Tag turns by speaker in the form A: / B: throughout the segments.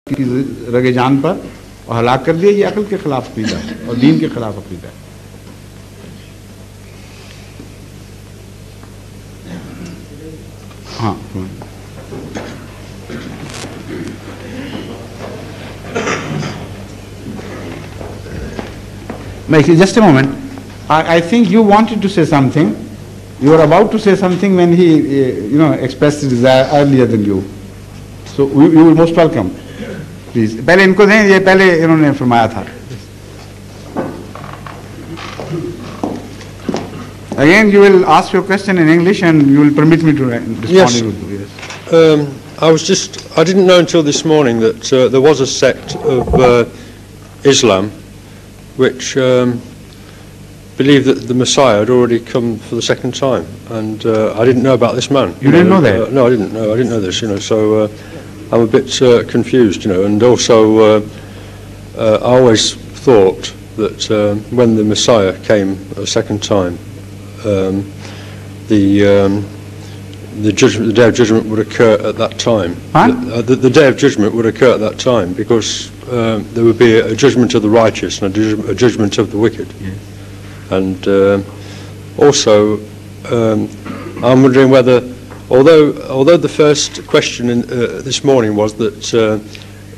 A: کی رگ جان پر اور ہلاک کر دیا. یہ عقل کے خلاف عقیدہ ہے اور دین کے خلاف عقیدہ ہے. ہاں just a moment. I think you wanted to say something. You were about to say something when he expressed his desire earlier than you. So you will most welcome. Please. پہلے ان کو دیں, یہ پہلے انہوں نے فرمایا تھا. Again, you will ask your question in English and you will permit me to respond.
B: Yes.
A: In Urdu. Yes.
B: I didn't know until this morning that there was a sect of Islam which believed that the Messiah had already come for the second time, and I didn't know about this man.
A: You didn't know that?
B: No, I didn't know. I didn't know this. So I'm a bit confused. And also I always thought that when the Messiah came a second time, the day of judgment would occur at that time.
A: Huh?
B: The day of judgment would occur at that time because there would be a judgment of the righteous and a judgment of the wicked.
A: Yes.
B: And also I'm wondering whether, although the first question this morning was that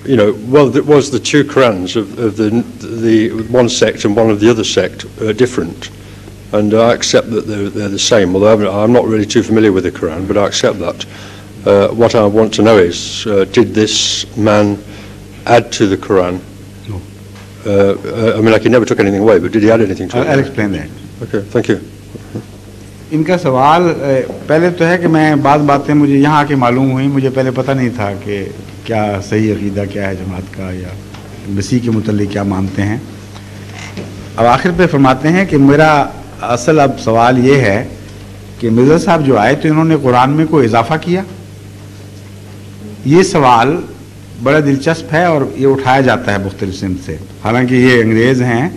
B: it was the two Qurans of the one sect and one of the other sect different. And I accept that they're the same, although I'm not really too familiar with the Quran, but I accept that. What I want to know is, did this man add to the Quran?
A: No.
B: He never took anything away, but did he add anything to it?
A: I'll explain that.
B: Okay, thank you.
A: ان کا سوال پہلے تو ہے کہ میں بعض باتیں مجھے یہاں آ کے معلوم ہوئیں. مجھے پہلے پتہ نہیں تھا کہ کیا صحیح عقیدہ کیا ہے جماعت کا, یا مسیح کے متعلق کیا مانتے ہیں. اب آخر پہ فرماتے ہیں کہ میرا اصل اب سوال یہ ہے کہ مرزا صاحب جو آئے تو انہوں نے قرآن میں کوئی اضافہ کیا. یہ سوال بڑا دلچسپ ہے اور یہ اٹھایا جاتا ہے مختلف سمت سے. حالانکہ یہ انگریز ہیں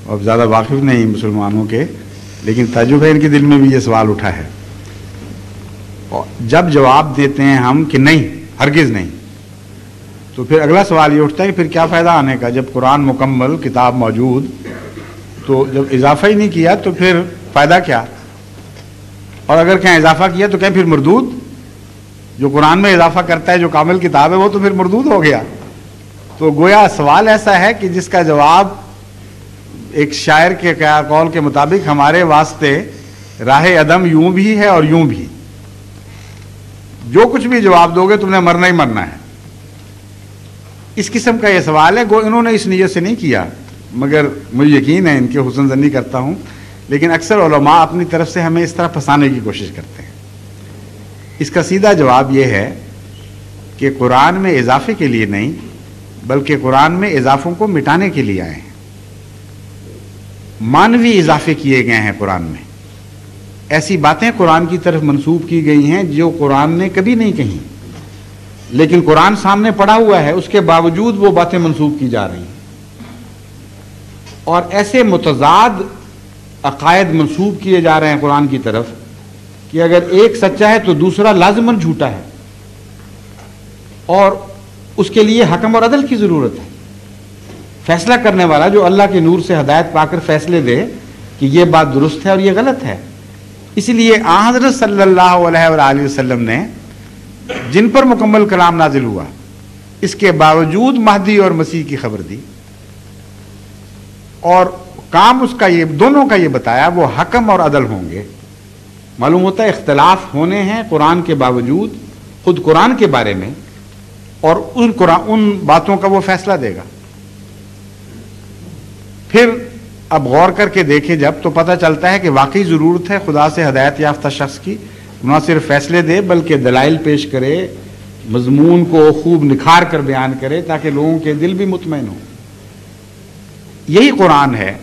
A: اور زیادہ واقف نہیں مسلمانوں کے, لیکن تعجب ہے ان کے دل میں بھی یہ سوال اٹھا ہے. اور جب جواب دیتے ہیں ہم کہ نہیں, ہرگز نہیں, تو پھر اگلا سوال یہ اٹھتا ہے کہ پھر کیا فائدہ آنے کا جب قرآن مکمل کتاب موجود, تو جب اضافہ ہی نہیں کیا تو پھر فائدہ کیا؟ اور اگر کہیں اضافہ کیا تو کہیں پھر مردود. جو قرآن میں اضافہ کرتا ہے جو کامل کتاب ہے وہ تو پھر مردود ہو گیا. تو گویا سوال ایسا ہے کہ جس کا جواب ایک شاعر کے قول کے مطابق ہمارے واسطے راہ عدم یوں بھی ہے اور یوں بھی. جو کچھ بھی جواب دو گے تم نے مرنا ہی مرنا ہے. اس قسم کا یہ سوال ہے. انہوں نے اس نیت سے نہیں کیا, مگر مجھے یقین ہے ان کے حسن زنی کرتا ہوں, لیکن اکثر علماء اپنی طرف سے ہمیں اس طرح پھنسانے کی کوشش کرتے ہیں. اس کا سیدھا جواب یہ ہے کہ قرآن میں اضافے کے لیے نہیں, بلکہ قرآن میں اضافوں کو مٹانے کے لیے آئے ہیں. مانوی اضافے کیے گئے ہیں قرآن میں. ایسی باتیں قرآن کی طرف منسوب کی گئی ہیں جو قرآن نے کبھی نہیں کہیں, لیکن قرآن سامنے پڑا ہوا ہے, اس کے باوجود وہ باتیں منسوب کی جا رہی ہیں. اور ایسے متضاد عقائد منسوب کیے جا رہے ہیں قرآن کی طرف کہ اگر ایک سچا ہے تو دوسرا لازماً جھوٹا ہے, اور اس کے لیے حکم اور عدل کی ضرورت ہے. فیصلہ کرنے والا جو اللہ کے نور سے ہدایت پا کر فیصلے دے کہ یہ بات درست ہے اور یہ غلط ہے. اس لیے آن حضرت صلی اللہ علیہ وآلہ وسلم نے جن پر مکمل کلام نازل ہوا, اس کے باوجود مہدی اور مسیح کی خبر دی, اور کام اس کا یہ دونوں کا یہ بتایا وہ حکم اور عدل ہوں گے. معلوم ہوتا ہے اختلاف ہونے ہیں قرآن کے باوجود خود قرآن کے بارے میں, اور ان باتوں کا وہ فیصلہ دے گا. پھر اب غور کر کے دیکھیں جب, تو پتہ چلتا ہے کہ واقعی ضرورت ہے خدا سے ہدایت یافتہ شخص کی نہ صرف فیصلے دے بلکہ دلائل پیش کرے, مضمون کو خوب نکھار کر بیان کرے تاکہ لوگوں کے دل بھی مطمئن ہوں. یہی قرآن ہے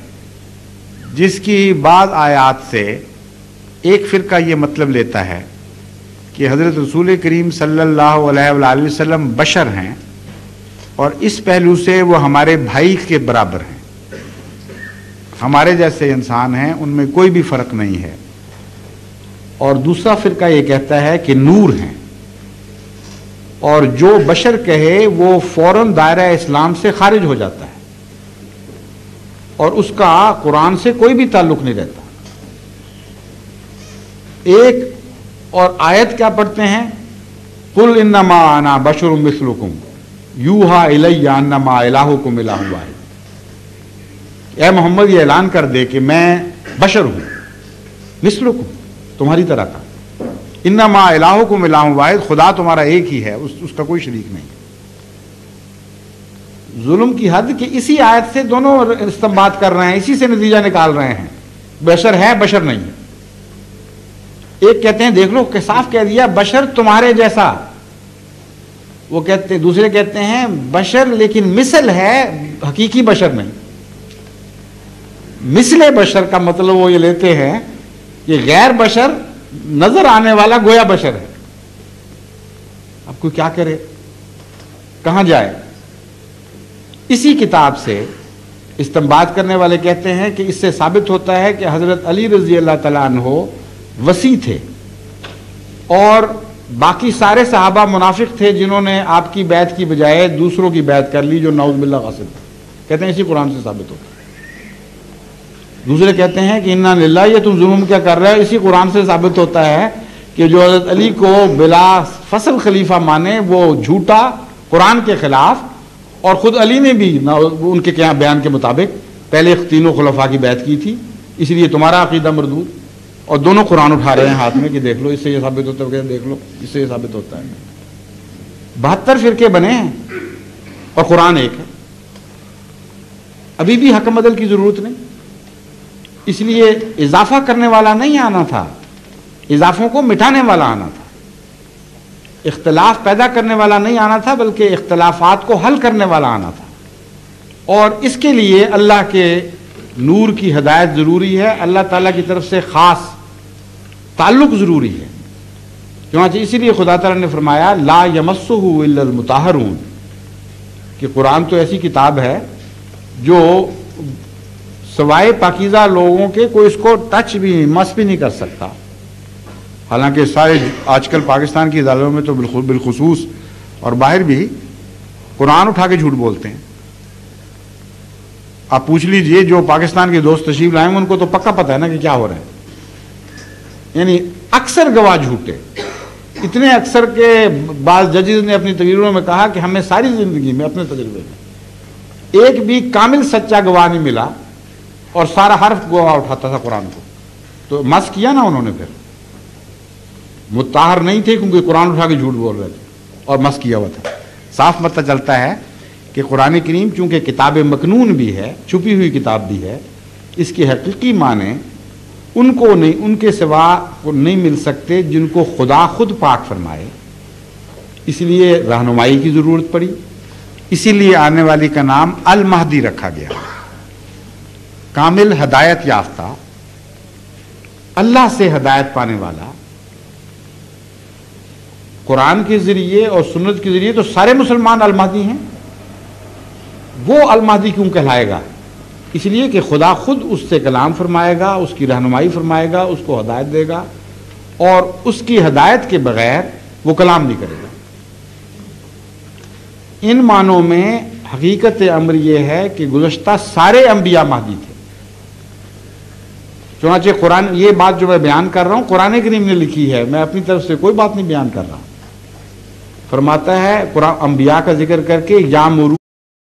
A: جس کی بعض آیات سے ایک فرقہ یہ مطلب لیتا ہے کہ حضرت رسول کریم صلی اللہ علیہ وآلہ وسلم بشر ہیں, اور اس پہلو سے وہ ہمارے بھائی کے برابر ہیں, ہمارے جیسے انسان ہیں, ان میں کوئی بھی فرق نہیں ہے. اور دوسرا فرقہ یہ کہتا ہے کہ نور ہیں, اور جو بشر کہے وہ فوراً دائرہ اسلام سے خارج ہو جاتا ہے اور اس کا قرآن سے کوئی بھی تعلق نہیں رہتا. ایک اور آیت کیا پڑھتے ہیں؟ قل انما انا بشر مثلکم یوحا الی انما الہکم الہ واحد. اے محمد یہ اعلان کر دے کہ میں بشر ہوں، مثلکم تمہاری طرح کا، انما الہکم الہ واحد، خدا تمہارا ایک ہی ہے، اس کا کوئی شریک نہیں. ظلم کی حد کہ اسی آیت سے دونوں استنباط کر رہے ہیں، اسی سے نتیجہ نکال رہے ہیں. بشر ہے، بشر نہیں ہے. ایک کہتے ہیں دیکھ لو کہ صاف کہہ دیا بشر تمہارے جیسا، وہ کہتے دوسرے کہتے ہیں بشر لیکن مثل ہے، حقیقی بشر نہیں. مثل بشر کا مطلب وہ یہ لیتے ہیں کہ غیر بشر نظر آنے والا گویا بشر ہے. اب کوئی کیا کرے، کہاں جائے؟ اسی کتاب سے استنباط کرنے والے کہتے ہیں کہ اس سے ثابت ہوتا ہے کہ حضرت علی رضی اللہ تعالیٰ عنہ وسیع تھے اور باقی سارے صحابہ منافق تھے جنہوں نے آپ کی بیعت کی بجائے دوسروں کی بیعت کر لی جو نعوذ باللہ غاصب تھے. کہتے ہیں اسی قرآن سے ثابت ہوتا ہے. دوسرے کہتے ہیں کہ انا للہ، یہ تم ظلم کیا کر رہے ہو، اسی قرآن سے ثابت ہوتا ہے کہ جو حضرت علی کو بلا فصل خلیفہ مانے وہ جھوٹا قرآن کے خلاف، اور خود علی نے بھی ان کے بیان کے مطابق پہلے تینوں خلفاء کی بیعت کی تھی، اس لیے تمہارا عقیدہ مردود. اور دونوں قرآن اٹھا رہے ہیں ہاتھ میں کہ دیکھ لو اس سے یہ ثابت ہوتا ہے، دیکھ لو اس سے یہ ثابت ہوتا ہے. 72 فرقے بنے ہیں اور قرآن ایک ہے. ابھی بھی حکم عدل کی ضرورت نہیں. اس لیے اضافہ کرنے والا نہیں آنا تھا، اضافوں کو مٹانے والا آنا تھا. اختلاف پیدا کرنے والا نہیں آنا تھا بلکہ اختلافات کو حل کرنے والا آنا تھا. اور اس کے لیے اللہ کے نور کی ہدایت ضروری ہے، اللہ تعالیٰ کی طرف سے خاص تعلق ضروری ہے. چنانچہ اسی لیے خدا تعالیٰ نے فرمایا لا یمسہ الا المطہرون، کہ قرآن تو ایسی کتاب ہے جو سوائے پاکیزہ لوگوں کے کوئی اس کو ٹچ بھی مس بھی نہیں کر سکتا. حالانکہ سارے آج کل پاکستان کی عدالتوں میں تو بالخصوص اور باہر بھی قرآن اٹھا کے جھوٹ بولتے ہیں. آپ پوچھ لیجئے جو پاکستان کے دوست تشریف لائیں گے ان کو تو پکا پتہ ہے نا کہ کیا ہو رہا ہے. یعنی اکثر گواہ جھوٹے، اتنے اکثر کے بعض ججز نے اپنی تقریروں میں کہا کہ ہمیں ساری زندگی میں اپنے تجربے میں ایک بھی کامل سچا گواہ نہیں ملا اور سارا حرف گواہ اٹھاتا تھا قرآن کو. تو مس کیا نا انہوں نے، پھر مطہر نہیں تھے کیونکہ قرآن اٹھا کے جھوٹ بول رہے تھے اور مس کیا ہوا تھا. صاف پتہ چلتا ہے کہ قرآن کریم چونکہ کتاب مکنون بھی ہے، چھپی ہوئی کتاب بھی ہے، اس کے حقیقی معنی ان کو نہیں، ان کے سوا کو نہیں مل سکتے جن کو خدا خود پاک فرمائے. اس لیے رہنمائی کی ضرورت پڑی، اسی لیے آنے والی کا نام المہدی رکھا گیا، کامل ہدایت یافتہ، اللہ سے ہدایت پانے والا. قرآن کے ذریعے اور سنت کے ذریعے تو سارے مسلمان المہدی ہیں. وہ المہدی کیوں کہلائے گا؟ اس لیے کہ خدا خود اس سے کلام فرمائے گا، اس کی رہنمائی فرمائے گا، اس کو ہدایت دے گا، اور اس کی ہدایت کے بغیر وہ کلام نہیں کرے گا. ان معنوں میں حقیقت امر یہ ہے کہ گزشتہ سارے انبیاء مہدی تھے. چنانچہ قرآن، یہ بات جو میں بیان کر رہا ہوں قرآن کریم نے لکھی ہے، میں اپنی طرف سے کوئی بات نہیں بیان کر رہا. فرماتا ہے قرآن انبیاء کا ذکر کر کے یامرون